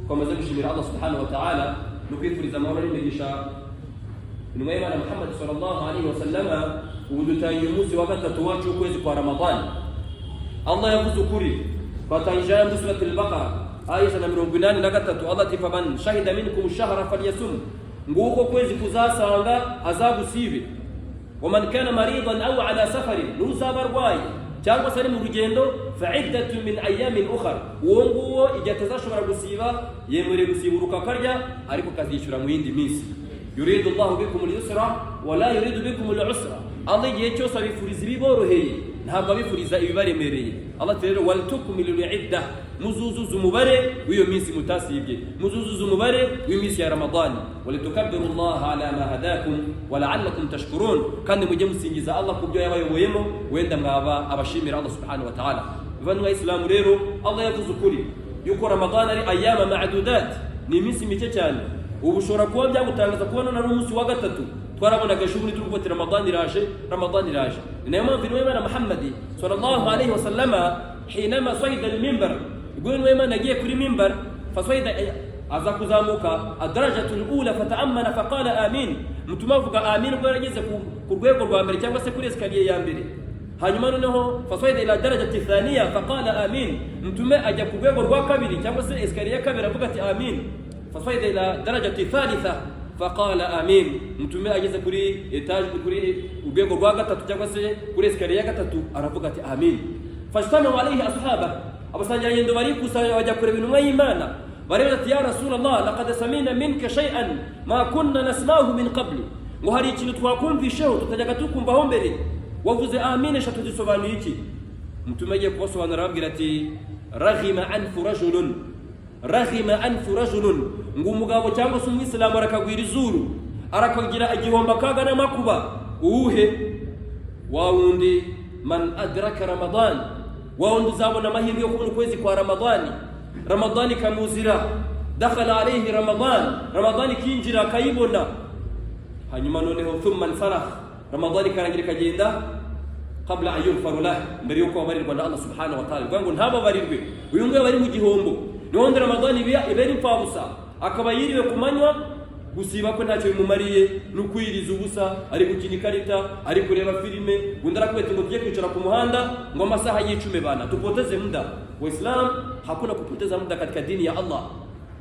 kwamaze gushimira Allah subhanahu wa ta'ala no kwifuriza amahoro n'imigisha intumwa y'Imana Muhammad sallallahu alaihi wasallama ubudutangiye umunsi wa gatatu wacu ukwezi kwa Ramadhan. Allah yavuze ukuri batangije aya muri surati al-Baqara aya 83 Allah ati faman shahida minkum ash-shahra falyasum, nguko kwezi kuzasanga azagusibe. Waman kana maridan aw ala safarin, nuzabarwayi cyangwa se ari mu rugendo fa'iddatun min ayamin ukhra, uwo nguwo igihe atazashobora gusiba yemereye gusiburuka akarya ariko kazishyura mu yindi minsi. Yuridu Allahu bikum al-yusra wa la yuridu bikum al-usra, Allah igihe cyose abifuriza ibiboroheye ntabwo abifuriza ibibaremereye. Allah rero wal tukmilu al-iddah, muzuzuza umubare w'iyo minsi mutasibye, muzuzuza umubare w'iminsi ya Ramadan. Walitukabbiru Allah ala ma hadakum wa la'allakum tashkurun, kandi mujye musingiza Allah kubyo yabayoboyemo wenda mwaba abashimira Allah subhanahu wa ta'ala. Bavandimwe Islam rero Allah yavuze ukuri yuko Ramadan ari ayama ma'dudat, ni iminsi mike cyane. Ubu ushobora kuba byagutangaza kubona na umunsi wa gatatu twarabonaga shuburi turuboti Ramadan iraje. Niyo mpamvu intumwa Muhammad sallallahu alaihi wasallama حينما صعد المنبر يقول ويما نجي كل منبر فصعد aza kuzamuka الدرجة الأولى فتأمن فقال آمين, mtumavuga amin ubwo yarageze ku rwego rwa mbere cyangwa se kuri escalier ya mbere. Hanyuma noneho fasaida ila darajati thaniya faqala amin, mtume ajya ku rwego rwa kabiri cyangwa se escalier ya kabiri avuga ati amin. Fasaida ila darajati thalitha faqala amin, mtume ageze kuri etage kuri urwego rwa gatatu cyangwa se kuri escalier ya gatatu aravuga ati amin. Fajtama alayhi ashaba, abasanga yendo bari kusanya bajya kureba intumwa y'Imana bareba ati ya Rasulullah laqad samina minka shay'an ma kunna nasma'uhu min qabl, ngo hari ikintu twakumvisheho tutajyaga tukumvaho mbere, wavuze amin eshatu zisobanuye iki? Mtume agiye kubasobanura ababwira ati raghima anfu rajulun, ngo umugabo cyangwa se umwisilamu arakagwira izuru arakagira igihomba kaga n'amakuba. Uwuhe? wa wundi man adraka Ramadan, wa wundi uzabona amahirwe yo kubona ukwezi kwa Ramadani kamuzira, dakhala alayhi Ramadani kinjira akayibona, hanyuma noneho thumma farah, Ramadani karangira kagenda qabla an yughfar lahu, mbere yuko babarirwa na Allah subhanahu wa ta'ala. Ngo ntababarirwe uyu nguyu bari mu gihombo, niho Ramadani ibera impfabusa, akaba yiriwe kumanywa gusiba ko ntacyo bimumariye, n'ukwiriza ubusa, ari gukina ikarita, ari kureba filime, undi arakweta ngo tujye kwicara ku muhanda ngo amasaha y'icumi bana tupoteze muda. Waislamu hakuna kupoteza muda katika dini ya Allah.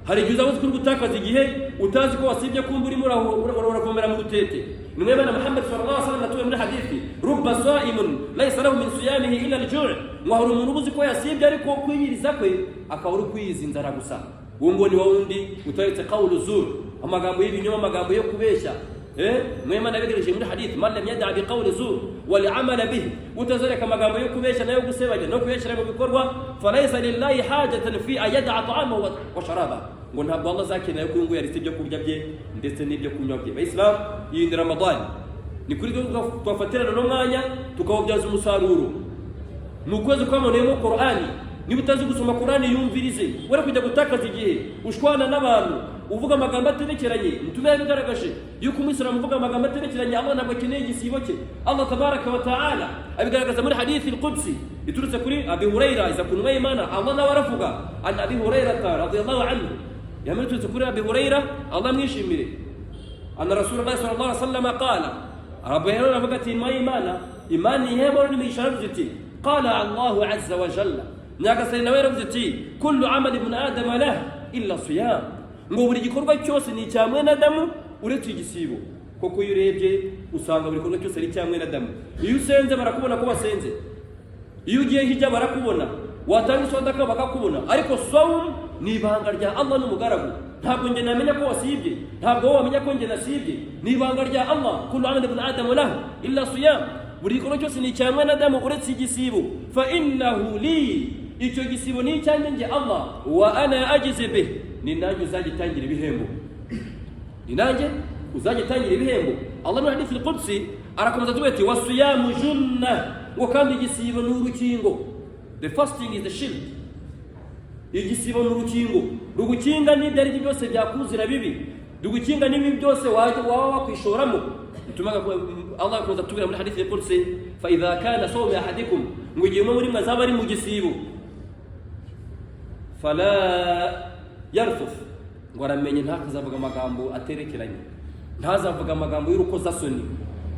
Hari gihe uzabuze kuri gutakaza igihe utazi ko wasibye kumva urimo uravomera mu rutete. Nimwe bana Muhammad sallallahu alaihi wasallam atuye muri hadithi rubba sa'imun laysa lahu min siyamihi illa al-ju', mwahuru umuntu ubuzi ko yasibye ariko kwiyiriza kwe akaba uri kwiyiza inzara gusa. Uwo ngo ni wundi utaretse qawlu zur, amagambo y'ibinyoma, amagambo yo kubeshya. Mwema nabigereje muri hadith man lam yad'a bi qawli zur wal 'amala bihi, utazareka amagambo yo kubeshya nayo gusebanya no kubeshya mu bikorwa, falaysa lillahi hajatan fi ayad'a ta'amahu wa sharaba, ngo ntabwo Allah zakeneye ko ngo yaritse ibyo kurya bye ndetse n'ibyo kunywa bye. Islam iyi Ramadan ni kuri twafatirana no mwanya tukawubyaza umusaruro. Nukwezi kwamoneyemo Qur'ani, niba utazi gusoma Qur'ani yumvirize, wari kujya gutakaza igihe ushwana n'abantu uvuga amagambo aterekeranye. Mtume yabigaragaje yuko umuyisilamu uvuga amagambo aterekeranye Allah ntabwo akeneye igisibo cye. Allah tabaraka wa ta'ala abigaragaza muri hadithi al-Qudsi iturutse kuri Abi Huraira iza kunwa Imana. Allah nawe aravuga an Abi Huraira radiyallahu anhu, yamuturutse kuri Abi Huraira Allah mwishimire, anna Rasulullah sallallahu alaihi wasallam qala, Abu Huraira avuga ati imani yebo ni misharati, qala Allahu azza wa jalla, nyagasani nawe yaravuze ati kullu amali ibn adam lahu illa siyam, ngo buri gikorwa cyose ni cyamwe na Adamu uretse igisibo. Koko iyo urebye usanga buri gikorwa cyose ari cyamwe na Adamu. Iyo usenze barakubona ko wasenze, iyo ugiye hijja barakubona, watanga sadaka bakakubona, ariko sawm ni ibanga rya Allah n'umugaragu. Ntabwo nge namenya ko wasibye, ntabwo wowe wamenya ko nge nasibye, ni ibanga rya Allah. Kullu amali ibn adam lahu illa siyam, buri gikorwa cyose ni cyamwe na Adamu uretse igisibo. Fa innahu li, icyo gisibo ni cyanjye nge Allah, wa ana ajize bih, ni nanjye uzagitangira ibihembo, ni nanjye uzagitangira ibihembo. Allah mu hadithi al-Qudsi arakomeza avuga ati wasiyamu junna, ngo kandi igisibo ni urukingo. The fasting is the shield. Igisibo ni urukingo rugukinga n'ibyo ari byose byakuzira bibi, rugukinga n'ibi byose waba wakwishoramo. Tumaga Allah akomeza atubwira muri hadithi al-Qudsi fa idha kana sawmu ahadikum, ngo igihe muri mwazaba ari mu gisibo, fala yarfuf ngo aramenye ntakazavuga amagambo aterekeranye, ntazavuga amagambo y'urukozasoni,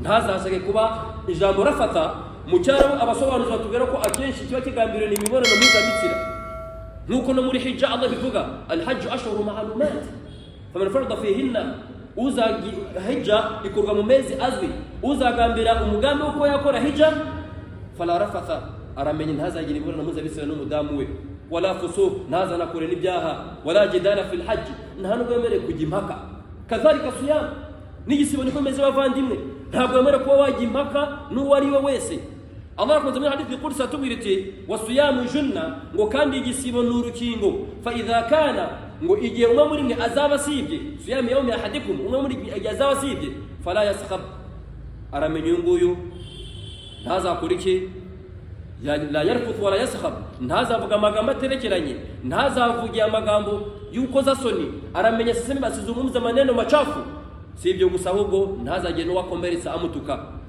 ntazashake kuba ijambo rafata mu cyaro. Abasobanuzi batubwira ko akenshi kiba kigambiriwe n'imibonano mpuzabitsina, nk'uko no muri hijja Allah bivuga alhajju ashhuru ma'lumat faman farada fihinna, hijja ikorwa mu mezi azwi, uzagambira umugambi uko yakora hijja fala rafatha, aramenye ntazagira imibonano mpuzabitsina n'umudamu we, wala fusuq, ntazanakore n'ibyaha, wala jidala fil hajj, nta nubwo yemerewe kujya impaka. Kadhalika siyam, n'igisibo niko meze bavandimwe, ntabwo yemerewe kuba wajya impaka n'uwo ari we wese. Allah akunze muri hadithi qudsi atubwira ati wasiyamu junna, ngo kandi igisibo ni urukingo. Fa idha kana, ngo igihe umwe muri mwe azaba asibye, siyamu yawmi ahadikum, umwe muri mwe azaba asibye, fala yaskhab, aramenye nguyu ntazakora iki, la yarfuth wala yaskhab, ntazavuga amagambo aterekeranye, ntazavugira amagambo y'ukozasoni, aramenye sasa basizungumza maneno machafu. Si ibyo gusa, ahubwo ntazagire n'uwakomeretsa amutuka.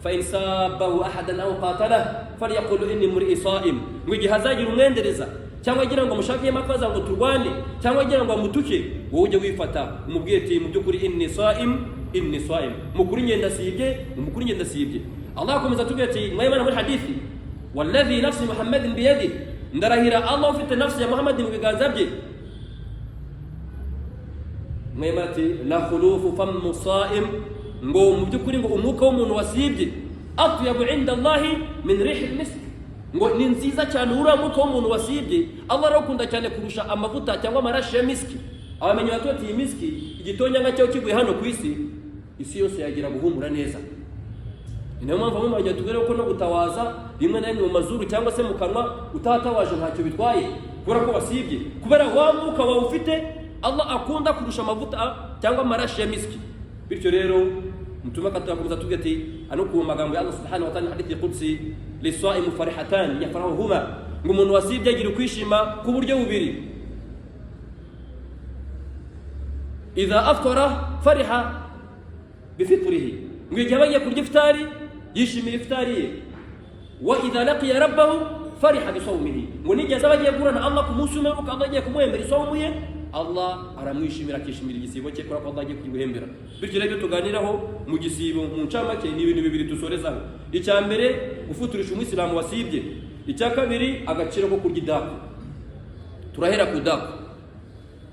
fa in sabahu ahadan aw qatalahu falyaqul inni mur'i sa'im, ngo igihe hazagira umwendereza cyangwa agira ngo mushake yamakaza ngo turwane cyangwa agira ngo amutuke, wowe ujye wifata umubwiye ati mu byukuri inni sa'im, mukuri ngenda sibye. Allah akomeza atubwira ati mwayimana muri hadithi walladhi nafsi Muhammadin biyadi, ndarahira Allah ufite nafsi ya Muhammad mu biganza bye, mwayimati la khulufu famu sa'im, ngo mu byukuri ngo umwuka w'umuntu wasibye atyabu inda Allah min rihil misk, ngo ni nziza cyane uriya mwuka w'umuntu wasibye Allah arawukunda cyane kurusha amavuta cyangwa amarashi ya miski. Abamenye batoti iyi miski igitonyanga cyaho kiguye hano ku isi yose yagira guhumura neza. Niyo mpamvu bamwe bagiye tubwira ko no gutawaza rimwe na rimwe mu mazuru cyangwa se mu kanwa utatawaje ntacyo bitwaye, kubera ko wasibye, kubera wa mwuka wawe ufite Allah akunda kurusha amavuta cyangwa amarashi ya miski. Bityo rero mtume akatukuza tubwira ati anuko magambo ya Allah subhanahu wa ta'ala hadithi qudsi lisaimu farihatan yafrahuhuma, ngo umuntu wasibye agira kwishima ku buryo bubiri. Idha aftara fariha bifitrihi, ngo igihe bagiye kurya iftari yishimira iftari ye. Wa idha laqiya rabbahu fariha bisawmihi, ngo n'igihe azaba agiye guhura Allah ku munsi umwe, Allah agiye kumuhembera isawmu ye, Allah aramwishimira, akishimira igisibo cye kubera ko Allah agiye kugihembera. Bityo rero tuganiraho mu gisibo mu ncamake ni ibintu bibiri dusorezaho. Icya mbere gufuturisha umuyisilamu wasibye, icya kabiri agaciro ko kurya idaku. Turahera ku daku,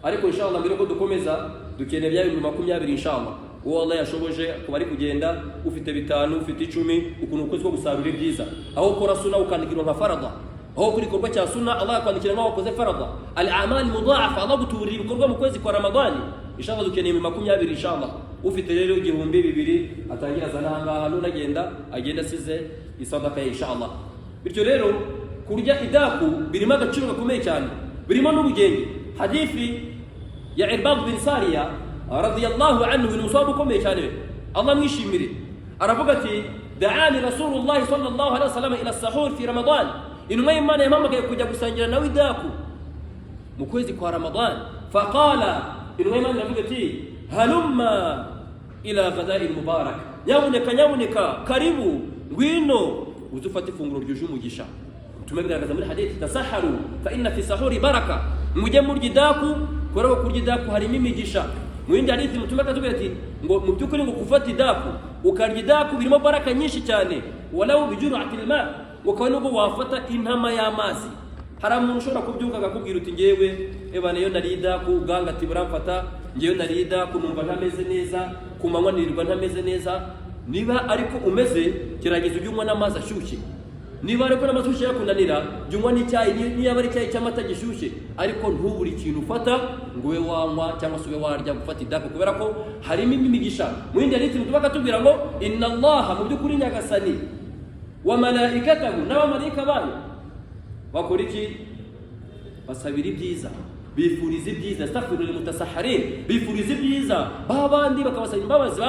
ariko inshallah mbere ko dukomeza dukeneye bya 20 inshallah. Uwo Allah yashoboje kuba ari kugenda ufite 5 ufite 10 ukuntu ukoze ko gusarura ibyiza, aho ukora sunna ukandikirwa nka farada, aho kuri korwa cya sunna Allah yakwandikira ngo wakoze farada. Al-a'mal mudha'afa, Allah gutubura ibikorwa mu kwezi kwa Ramadhani. Inshallah dukeneye 20 inshallah. Ufite rero 200 atangira zananga hano agenda size isadaka inshallah. Bityo rero kurya idaku birimo agaciro gakomeye cyane, birimo n'ubugenge. Hadithi ya Irbad bin Sariya radiyallahu anhu ni musabu ukomeye cyane, Allah mwishimire, aravuga ati da'ani Rasulullah sallallahu alaihi wasallam ila sahur fi Ramadan, inuma Imana yamamagaye kujya gusangira nawe idaku mu kwezi kwa Ramadan. Faqala, inuma Imana iravuga ati halumma ila ghada'i mubarak, nyabuneka karibu ngwino uzufate ifunguro ryuje umugisha. Tumegaragaza muri hadithi tasaharu fa inna fi sahuri baraka, mujye murya idaku kubera ko kurya idaku harimo imigisha. Mu yindi hadithi mutume akatubwira ati ngo mu byukuri ngo gufata idaku ukarya idaku birimo baraka nyinshi cyane, walau bijur'atil ma, ngo kawe nubwo wafata intama y'amazi. Hari umuntu ushobora kubyuka akakubwira uti ngewe ebana yo nari idaku uganga ati buramfata, ngewe nari idaku numva ntameze neza, ku manywa nirirwa ntameze neza. Niba ariko umeze kirageza ubyumwa n'amazi ashyushye, niba ariko n'amazi ashyushye yakunanira byumwa n'icyayi, niba ari icyayi cy'amata gishyushye, ariko ntuburi ikintu ufata ngo we wanywa cyangwa se we warya gufata idaku kubera ko harimo imigisha. Mu yindi hadithi mutume akatubwira ngo inna Allah, mu byukuri nyagasani, wa malaikatahu, n'abamarayika bayo bakora iki? Basabira ibyiza, bifuriza ibyiza, astaghfiru lil mutasaharin, bifuriza ibyiza babandi bakabasaba imbabazi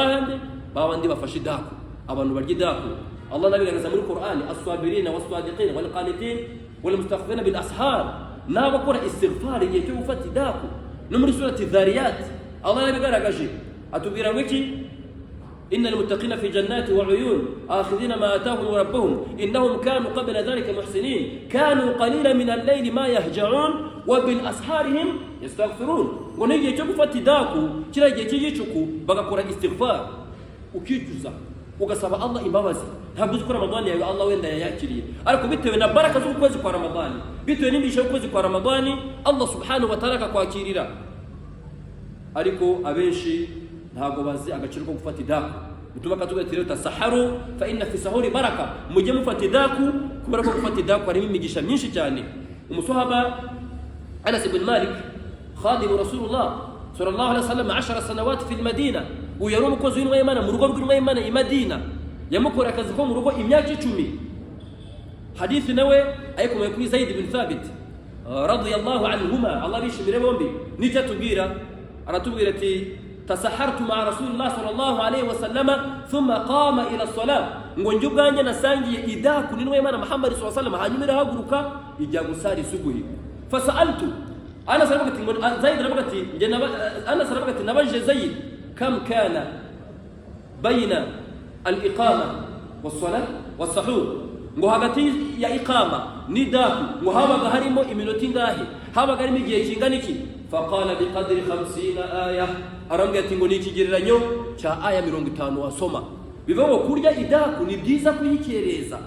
babandi bafashe idaku, abantu barya idaku. Allah nabigaragaza muri Qur'ani as-sabirina was-sadiqina wal-qanitin wal-mustaghfirina bil ashar, n'abakora istighfar igihe cyo gufata idaku. No muri surati Dhariyat Allah nabigaragaje atubwira ngo iki? إن المتقين في جنات وعيون آخذين ما آتاهم ربهم إنهم كانوا قبل ذلك محسنين كانوا قليلا من الليل ما يهجعون وبالأسحارهم يستغفرون. ونجي cyo gufata idaku kiragiye cy'igicuku bagakora istighfar ukijuza ugasaba Allah imbabazi. Ntabwo uzikora Ramadhani yawe Allah wenda yayakiriye, ariko bitewe na baraka z'ukwezi kwa Ramadhani, bitewe n'imigisha y'ukwezi kwa Ramadhani, Allah subhanahu wa ta'ala akakwakirira. Ariko abenshi ntabwo bazi agaciro ko gufata idaku. Mutuma katubwira ati tasaharu fa inna fi sahuri baraka, mujye mufata idaku kubera ko gufata idaku harimo imigisha myinshi cyane. Umusahaba Anas ibn Malik خادم رسول الله صلى الله عليه وسلم 10 سنوات في المدينة ويروم كوزين ويمانا مرغو ويمانا المدينة يمكر akazikom rugo imyaka 10. حديث نوى ايكم يكون زيد بن ثابت رضي الله عنهما الله بيشمره bombi nica tubwira aratubwirati تسحرت مع رسول الله صلى الله عليه وسلم ثم قام الى الصلاه ngo njuganye nasangiye idaku n'inwemana Muhammad صلى الله عليه وسلم hanyuma irahaguruka ijya gusari subuhi fasaltu أنا سألبك زيد ربكتي أنا سألبك نبج زيد كم كان بين الإقامة والصلاة والسحور nguhagati ya iqama nidaku nguhaba harimo iminota ingahe haba harimo igihe kingana iki faqala biqadri 50 aya arambye ati ngo nikigereranyo cha aya 50 wasoma bivuga kurya idaku ni byiza kuyikereza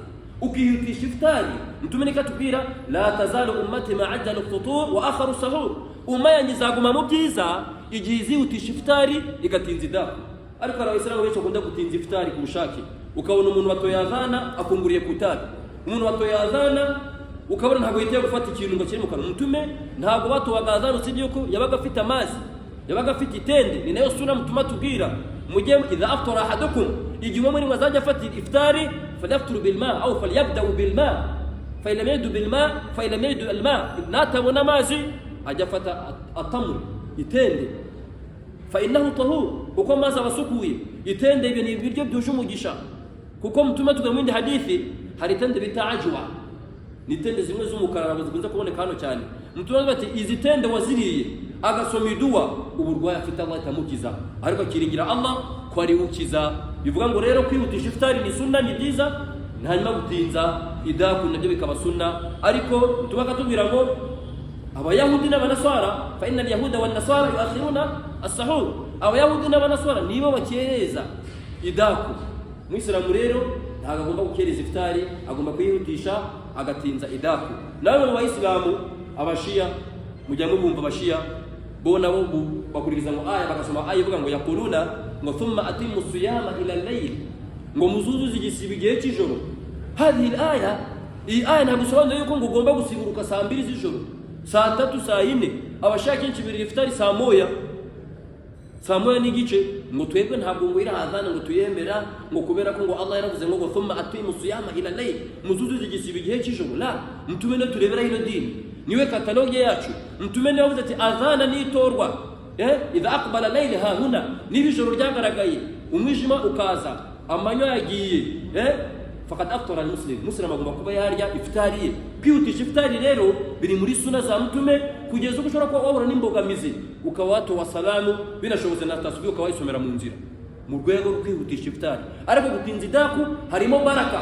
ukihutisha iftari. Mtume nikatubwira la tazalu ummati ma'ajjal al-futur wa akharu sahur, umayanyizaguma mu byiza igihe utisha iftari igatinza idaku. Ariko abayisilamu benshi bakunda gutinza iftari kumushaki, ukabona umuntu batoyazana akunguriye kutabi, umuntu batoyazana ukabona ntabwo yiteye gufata ikintu ngo kiri mu kanwa. Mtume ntabwo batowagazana usibye ko yabaga afite amazi, yabaga afite itende. Ni nayo sunna mutuma tubwira mujye idha aftara ahadukum igihe muri mwazajya afata iftari falyaftur bilma au falyabda bilma fa lam yadu bilma fa lam yadu alma natabona mazi ajafata atamr itende fa innahu tahur uko maza basukuye itende ibyo ni biryo byuje umugisha. Kuko mtume tugamwindi hadithi hari tende bitaajwa ni tende zimwe z'umukara nabo zikunze kuboneka hano cyane. Mtume bati izi tende waziriye agasoma idua uburwayi afite Allah itamukiza, ariko akiringira Allah ko ari ukiza. Bivuga ngo rero kwihutisha iftari ni sunna, ni byiza, ntanyuma gutinza idaku nabyo bikaba sunna. Ariko tubaka tubwira ngo abayahudi n'abanaswara fa inna al-yahuda wan-nasara yuakhiruna as-sahur, abayahudi n'abanaswara nibo bakereza idaku. Muislamu rero ntabwo agomba gukereza iftari, agomba kwihutisha agatinza idaku. Nawe mu Bayisilamu abashia mujya mubumva abashia bona bo bakuririza ngo aya bagasoma aya ivuga ngo yakuluna ngo thumma atimu siyama ila al-layl, ngo muzuzuze igisibi gihe cy'ijoro. Hadhihi al-aya, iyi aya ntabwo isobanura yuko ngo ugomba gusiburuka saa 2 z'ijoro, saa 3, saa 4. Abashaka inshibiri iftari saa 1, saa 1 n'igice. Ngo twebwe ntabwo ngo irahazana ngo tuyemera ngo kubera ko ngo Allah yaravuze ngo thumma atimu siyama ila al-layl, muzuzuze igisibi gihe cy'ijoro. La, mtume no turebera ino dini niwe kataloge yacu. Mtume niwe yavuze ati adhana nitorwa idha aqbala layla ha huna, nibijoro ryagaragaye umwijima ukaza amanyo yagiye faqad aftara al-muslim, muslim agomba kuba yarya iftari ye. Kwihutisha iftari rero biri muri sunna za mtume, kugeza uko ushobora kuba wabura n'imbogamizi ukawato wa salamu binashobotse na tasbih ukawayisomera mu nzira mu rwego rwo kwihutisha iftari. Ariko gutinza idaku harimo baraka.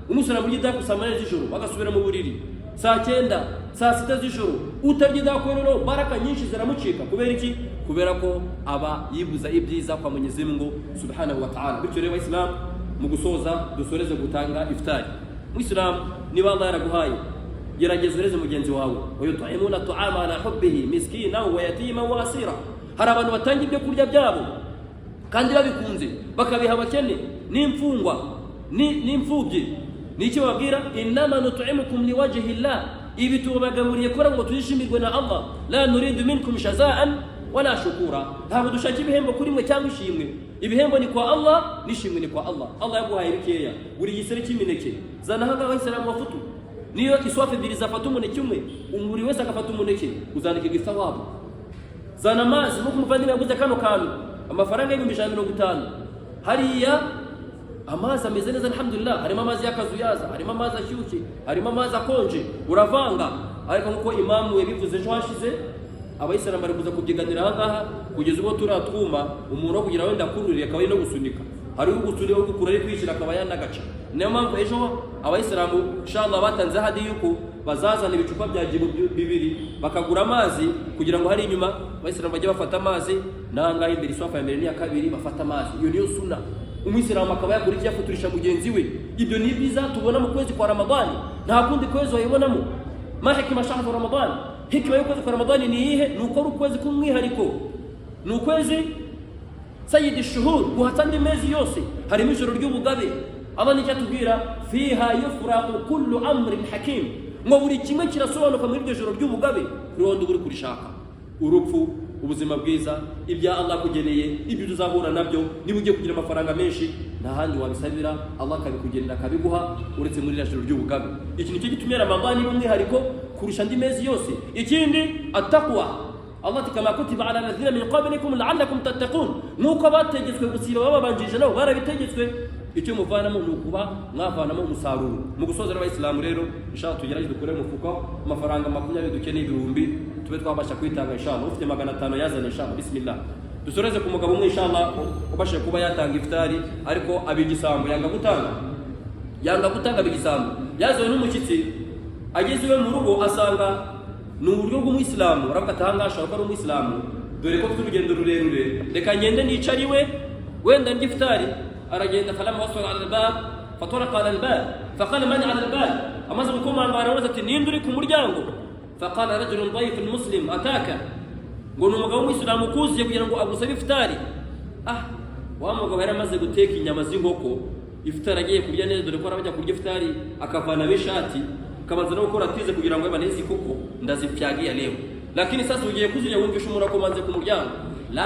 Umusana muri idaku saa 8 z'ijoro bagasubira mu buriri saa 9, saa 6 z'ijoro. Utarya idaku rero baraka nyinshi ziramucika. Kubera iki? Kubera ko aba yibuza ibyiza kwa Mwenyezi Mungu Subhanahu wa Ta'ala. Bityo rero Islam mu gusoza dusoreze gutanga iftari. Muislam niba Allah yaraguhaye gerageza mugenzi wawe, wayut'imuna ta'ama ala hubbihi miskina wa yatima wa asira. Hari abantu batanga ibyo kurya byabo kandi babikunze bakabiha abakene n'imfungwa n'imfubyi. Niki babwira inama nut'imukum liwajhi Allah, ibi tubagaburiye kora ngo tuyishimirwe na Allah. La nuridu minkum jazaan wala shukura, ntabwo dushaka ibihembo kuri mwe cyangwa ishimwe. Ibihembo ni kwa Allah, nishimwe ni kwa Allah. Allah yaguhaye bikeya, buri gisere cy'imineke zana hanga Abayisilamu bafutu niyo iswafe biri zafata umuneke umwe, umuri wese akafata umuneke uzandike gisawabu. Zana amazi nuko umuvandimwe yaguze kano kantu amafaranga $150. Hariya amazi ameze neza alhamdulillah, harimo amazi y'akazuyaza, harimo amazi ashyushye, harimo amazi akonje, uravanga. Ariko nkuko imamu yabivuze ejo hashize, Abayisilamu bari kuza kubyiganira aha ngaha kugeza ubwo turatwuma umuntu wo kugira wenda kururira akaba no gusunika. hariho guturiho gukura ari kwishira akaba yanagaca. Niyo mpamvu ejo abayisilamu inshallah batanze hadi yuko bazazana ibicupa bya jibu bibiri bakagura amazi kugira ngo hari inyuma abayisilamu bajye bafata amazi nanga imbere swafa ya mbere n'iya kabiri bafata amazi. Iyo niyo sunna. Umuyisilamu akaba yagura icyo yafuturisha mugenzi we. Ibyo ni byiza tubona mu kwezi kwa Ramadhani. Nta kundi kwezi wayibonamo. Ma hikima shahru Ramadhan. Hikima y'ukwezi kwa Ramadhani ni iyihe? Ni uko ukwezi kumwihariko. Ni ukwezi sayyidi shuhur, guhatandi mezi yose harimo ijoro ry'ubugabe. Allah nicyo atubwira fiha yufraqu kullu amrin hakim, ngo buri kimwe kirasobanuka muri iryo joro ry'ubugabe rondo buri kurishaka. Urupfu, ubuzima bwiza, ibya Allah kugeneye, ibyo tuzahura nabyo. Niba ugiye kugira amafaranga menshi nta handi wabisabira, Allah akabikugenera akabiguha uretse muri iryo joro ry'ubugabe. Iki nicyo gitumye Ramadhani ni umwihariko kurusha andi mezi yose. Ikindi attaqwa, Allah kama kutiba ala alladhina min qablikum la'allakum tattaqun, nuko bategetswe gusiba babanjije nabo barabitegetswe. Icyo muvanamo ni ukuba mwavanamo umusaruro. Mu gusoza n'abayisilamu rero inshallah tugerageze dukore mufuko amafaranga 20 dukeneye ibihumbi tube twabasha kwitanga inshallah. Ufite 500 yazana inshallah. Bismillah. Dusoreze ku mugabo umwe inshallah ubashe kuba yatanga iftari ariko abigisambu yanga gutanga abigisambu. Yazo n'umushyitsi ageze iwe mu rugo asanga ni uburyo bw'umuyisilamu arakatanga ashaka ari umuyisilamu, dore ko turugendo rurerure reka ngende nicariwe wenda ngiftari. aragenda falama wasala ala albab fataraqa ala albab faqala man ala albab, amaze gukomanga arabaza ati ninde uri ku muryango? Faqala rajulun dayif muslim ataka, ngo ni umugabo w'umuyisilamu kuziye kugira ngo agusabe iftari. Wa mugabo yari amaze guteka inyama z'inkoko, iftari agiye kurya neza, dore ko arabajya kurya iftari akavana bishati kabanza no gukora atize kugira ngo yabane izi koko ndazipyagiye leo. Lakini sasa ugiye kuzinya wumvisha umuntu akomanze ku muryango, la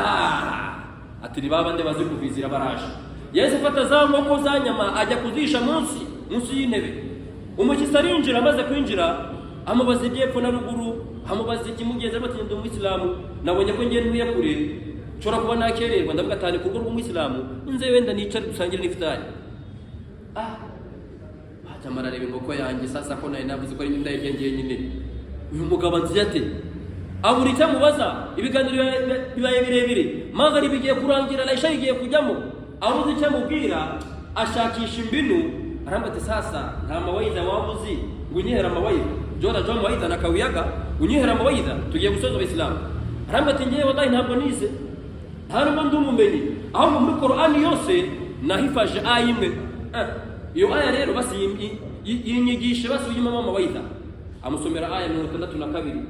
ati ni babande bazi kuvizira baraje. Yesu fata za nkoko za nyama ajya kuzisha munsi y'intebe. Umukisi arinjira, amaze kwinjira amubaza ibyepfo na ruguru, amubaza ikimugeze bati ndi umuyisilamu, nabonye ko ngiye ntuye kure nshobora kuba nakererwa, ndavuga atani kuko uri umuyisilamu nze wenda nicare dusangire n'iftari. Jamara rebe ngoko yanjye sasa ko naye navuze ko ari ndaye nyine. Uyu mugabo nzi ate aburi cyamubaza, ibiganiro bibaye birebire, magari bigiye kurangira, Aisha igiye kujyamo, aruzi cyamubwira ashakisha imbinu. Arambate sasa nta mawaidha wabuzi ngunyihera mawaidha jora joma mawaidha nakawiyaga unyihera mawaidha tugiye gusoza Uislamu. Arambate ngiye wallahi ntabwo nize, nta nubwo ndumumenyi, ahubwo muri Qur'ani yose nahifaje aya imwe. Iyo aya rero basi yinyigishe basi uyimama mawaidha. Amusomera aya 62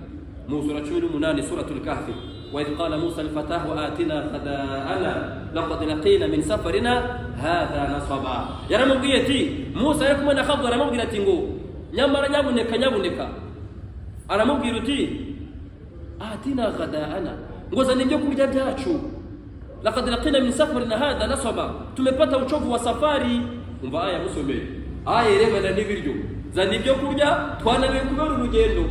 mu sura 18 suratul kahfi. وإذ قال موسى لفتاه آتنا غداءنا لقد لقينا من سفرنا هذا نصبا. yaramubwiyeti Musa yari kumwe na Khadra, aramubwira ati ngo nyamara nyabuneka aramubwira uti atina ghadaana, ngo zana ibyo kurya byacu. laqad laqina min safarina hadha nasaba, tumepata uchovu wa safari. Umva aya musomeye aya irebana n'ibiryo, zana ibyo kurya twanabiye kubera urugendo.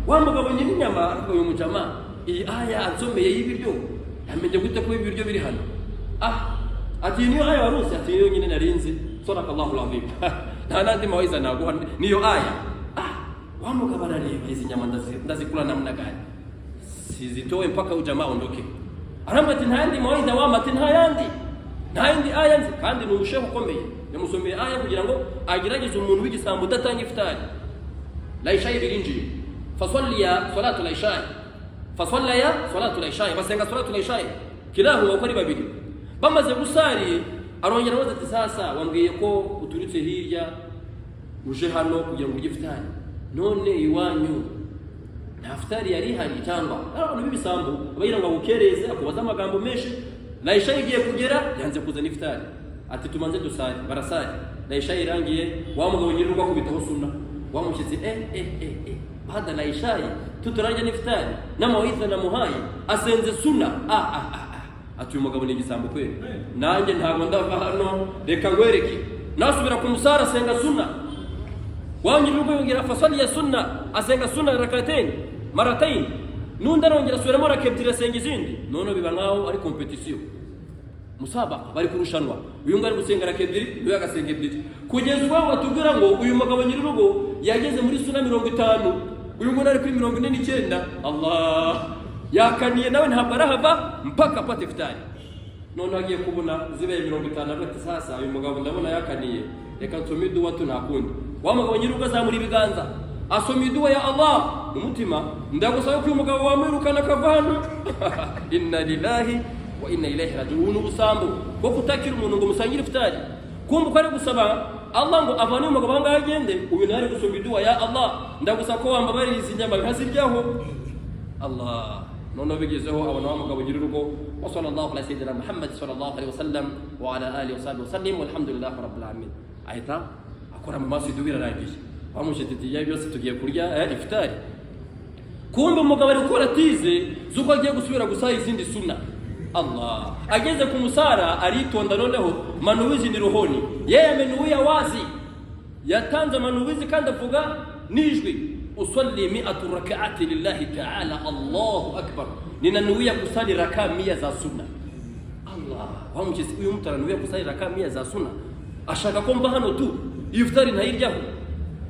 Wa mugabo nyine inyama ariko uyu mujama iyi aya ansomeye y'ibiryo yamenye gute ko ibiryo biri hano? Ati niyo aya warusi, ati niyo nyine narinzi. Sadakallahu alazim. Nta nandi mawiza naguha niyo aya. Wa mugabo arareba izi nyama ndazikula namna gani, sizitoe mpaka ujamaa ondoke. Arambati nta yandi mawiza wa mati nta yandi aya nzi, kandi ni umusheho ukomeye yamusomeye aya kugira ngo agiragize umuntu w'igisambo udatanga iftari. La isha birinji fasalliya salatu al-isha fasallaya salatu al-isha, basenga salatu al-isha kilahu wakari babiri. Bamaze gusari arongera abaza ati sasa wambwiye ko uturutse hirya uje hano kugira ngo iftari, none iwanyu nta iftari yari hari cyangwa abantu b'ibisambo abayira ngo ukereze akubaza amagambo menshi. La isha igiye kugera yanze kuzana iftari, ati tumanze dusari. Barasari, la isha irangiye wa mugabo nyiruka kubitaho sunna wamushize baada la isha tuturanje n'iftari n'amawiza na muhaye asenze sunna. Ati uyu mugabo ni igisambo kweli, nanjye ntabwo ndava hano, reka ngwereke. Nasubira ku musara asenga sunna, wanyiruka yongera fasali ya sunna asenga sunna maratayn, nundi arongera asubiramo rak'ebyiri asenga izindi. None biba nkaho ari competition, musabaka bari kurushanwa. Uyu ngari gusenga rak'ebyiri uyu agasenga ebyiri, kugeza ubwo batubwira ngo uyu mugabo nyirurugo yageze muri sunna 50, uyu ngari ari kuri 49. Allah yakaniye nawe ntabwo arahava mpaka apate iftari. none agiye kubona zibaye 50 agati sasa uyu mugabo ndabona yakaniye reka nsome iduwa tunakundi wa mugabo nyiruka zamuri ibiganza asoma iduwa ya Allah mu mutima ndagusaba ko uyu mugabo wamwirukana kavana inna lillahi wa inna ilayhi raji'un ubusambo bwo kutakira umuntu ngo musangire iftari kumva ko ari gusaba Allah ngo avane mu mugabo ngaho agende uyu nari gusoma iduwa ya Allah ndagusaba ko wambabarira izi nyama bihaziryaho Allah none bigezeho abana b'umugabo gira urugo wa sallallahu ala sayyidina Muhammad sallallahu alaihi wasallam wa ala alihi wa sallam walhamdulillahi rabbil alamin ahita akora mu maso iduwa irarangije bamushititiye byose tugiye kurya iftari kumbe umugabo ari gukora tize zuko agiye gusubira gusaya izindi sunna Allah ageze ku musara aritonda noneho manuwizi ni rohoni yeye amenuia wazi yatanze manuwizi kandi avuga nijwi usalli 100 rak'ati lillahi ta'ala Allahu akbar ninanuia kusali raka 100 za sunna Allah wamuchisi uyu mtu ananuia kusali raka 100 za sunna ashaka komba hano tu iftari ntayiryaho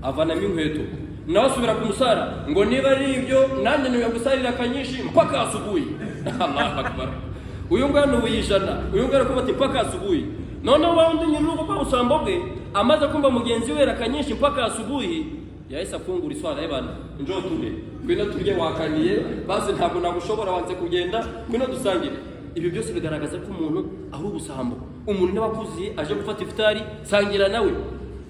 avana minkweto nawasubira ku musara ngo niba ari ibyo nanjye niwe gusarira kanyishi mpaka asubuhi Allahu akbar uyu ngano wiyijana uyu ngano ko bati mpaka asubuhi none wawundi nyiruko kwa usambobwe amaze kumba mugenzi we rakanyinshi mpaka asubuhi yahise afungura iswara y'abana njoo tule kwino turye wakaniye basi ntabwo nagushobora wanze kugenda kwino dusangire ibi byose bigaragaza ko umuntu ari ubusambo umuntu n'abakuzi aje gufata iftari sangira nawe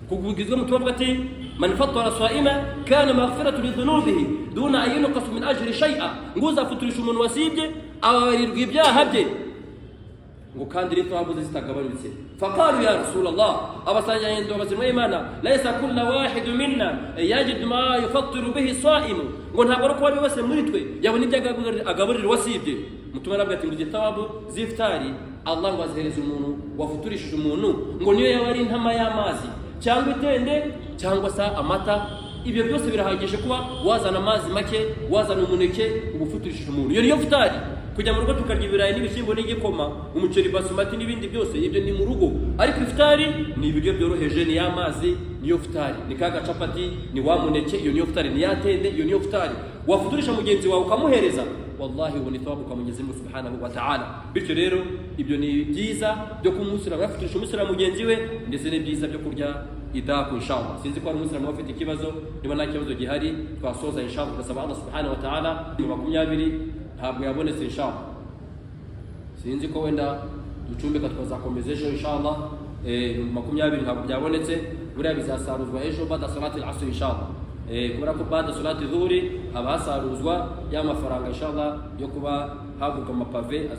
kugugizwe mu tubavuga ati man fattara sa'ima kana maghfiratu lidhunubihi duna an yunqas min ajri shay'a nguza futurisha umuntu wasibye ababarirwa ibyaha bye ngo kandi rito habuze zitagabanutse faqalu ya rasulullah abasanya yendo bazimwe imana laysa kullu wahid minna yajid ma yufattiru bihi sa'im ngo ntabwo ari ko bari bose muri twe yabona ibyo agaburira wasibye mutuma nabwo ati ngo tawabu ziftari Allah ngo azihereza umuntu wafuturishije umuntu ngo niyo yaba ari intama y'amazi cyangwa itende cyangwa sa amata ibyo byose birahagije kuba wazana amazi make wazana umuneke ubufuturishije umuntu iyo niyo futari kujya mu rugo tukarya ibirayi n'ibishyimbo n'igikoma umuceri basumati n'ibindi byose ibyo ni mu rugo ariko ifutari ni ibiryo byoroheje ni y'amazi niyo futari ni kaga capati ni wa muneke iyo niyo futari ni yatende iyo niyo futari wafuturisha mugenzi wawe ukamuhereza wallahi ubona ithawabu kwa Mwenyezi Mungu Subhanahu wa Ta'ala bityo rero ibyo ni byiza byo kumusira yafuturisha umusira mugenzi we ndetse ni byiza byo kurya idaku inshallah sinzi ko ari umusira afite ikibazo niba nta kibazo gihari twasoza inshallah gasaba Allah Subhanahu wa Ta'ala 20 ntabwo yabonetse inshallah sinzi ko wenda ducumbika twazakomeza ejo inshallah 20 ntabwo byabonetse buriya bizasaruzwa ejo bada salati al-asr inshallah kubera ko bada salati dhuhuri abasaruzwa y'amafaranga inshallah yo kuba haguka amapave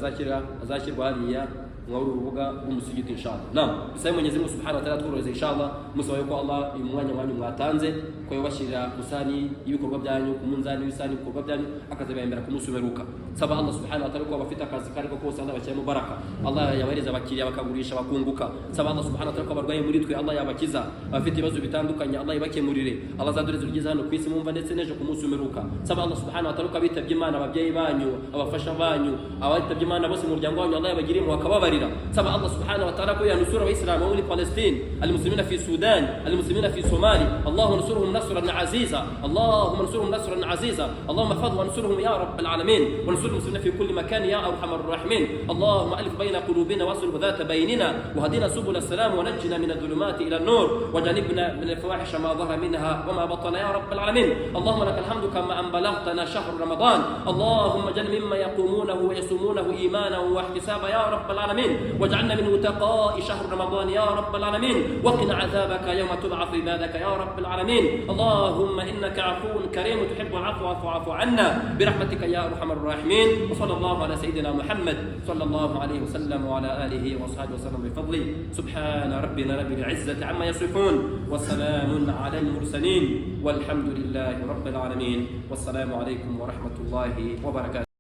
azashyirwa hariya mwari urubuga rw'umusigiti inshallah naam bisaye Mwenyezi Mungu Subhanahu wa Ta'ala tworohereze inshallah musaba yuko Allah umwanya wanyu mwatanze ko yobashirira kusani ibikorwa byanyu kumunzani w'isani ibikorwa byanyu akazabembera kumusumeruka saba Allah Subhanahu wa Ta'ala ko bafite akazi kariko kose Allah bakiyemo baraka Allah yabareza abakiriya bakagurisha bakunguka saba Allah Subhanahu wa Ta'ala ko barwaye muri twe Allah yabakiza bafite ibibazo bitandukanye Allah yabakemurire Allah zadureze urugeze hano kwisi mumva ndetse nejo kumusumeruka saba Allah Subhanahu wa Ta'ala ko bitabye Imana ababyeyi banyu abafasha banyu abatabye Imana bose mu muryango wanyu Allah yabagire mu akababari سبع الله سبحانه وتعالى يا نصر الإسلام ومن فلسطين المسلمين في السودان المسلمين في الصومال اللهم نصرهم نصرا عزيزا اللهم نصرهم نصرا عزيزا اللهم احفظهم ونصرهم يا رب العالمين ونصر المسلمين في كل مكان يا أرحم الراحمين اللهم ألف بين قلوبنا واصلح ذات بيننا وهدنا سبل السلام ونجنا من الظلمات إلى النور وجنبنا من الفواحش ما ظهر منها وما بطن يا رب العالمين اللهم لك الحمد كما أن بلغتنا شهر رمضان اللهم جل مما يقومونه ويصومونه إيمانا واحتسابا يا رب العالمين واجعلنا من متقاء شهر رمضان يا رب العالمين وقنا عذابك يوم تبعث عبادك يا رب العالمين اللهم إنك عفو كريم تحب العفو فاعف عنا برحمتك يا أرحم الراحمين وصلى الله على سيدنا محمد صلى الله عليه وسلم وعلى آله وصحبه وسلم بفضله سبحان ربنا رب العزة عما يصفون وسلام على المرسلين والحمد لله رب العالمين والسلام عليكم ورحمة الله وبركاته